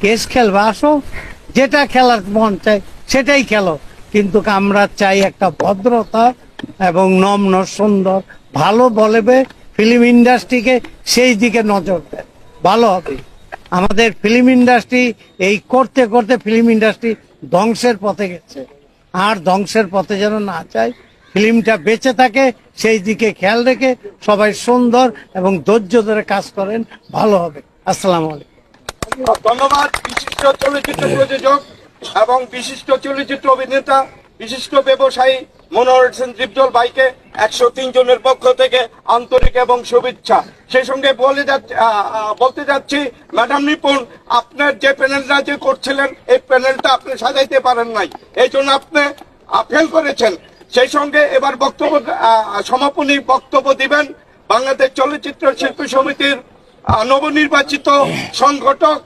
Case খেলবা, আসো, যেটা খেলার মন চাই সেটাই খেলো, কিন্তু আমরা চাই একটা ভদ্রতা এবং নম্র সুন্দর ভালো বলবে, ফিল্ম ইন্ডাস্ট্রিকে সেই দিকে নজর দেয়, ভালো হবে। আমাদের ফিল্ম ইন্ডাস্ট্রি এই করতে করতে ফিল্ম ইন্ডাস্ট্রি ধ্বংসের পথে গেছে, আর ধ্বংসের পথে যেন না চাই, ফিল্মটা বেঁচে থাকে সেই দিকে খেয়াল রেখে সবাই সুন্দর এবং ধৈর্য ধরে কাজ করেন, ভালো হবে। আসসালামু আলাইকুম। ধন্যবাদ বিশিষ্ট চলচ্চিত্র প্রযোজক এবং বিশিষ্ট চলচ্চিত্র অভিনেতা, বিশিষ্ট ব্যবসায়ী মনোহর হোসেন দীপজল ভাইকে 103 জনের পক্ষ থেকে আন্তরিক এবং শুভেচ্ছা। সেই সঙ্গে বলতে যাচ্ছি, ম্যাডাম নিপুণ, আপনার যে প্যানেলটা যে করছিলেন এই প্যানেলটা আপনি সাজাইতে পারেন নাই, এই জন্য আপনি ফেল করেছেন। সেই সঙ্গে এবার সমাপনী বক্তব্য দিবেন বাংলাদেশ চলচ্চিত্র শিল্পী সমিতির নবনির্বাচিত সংগঠক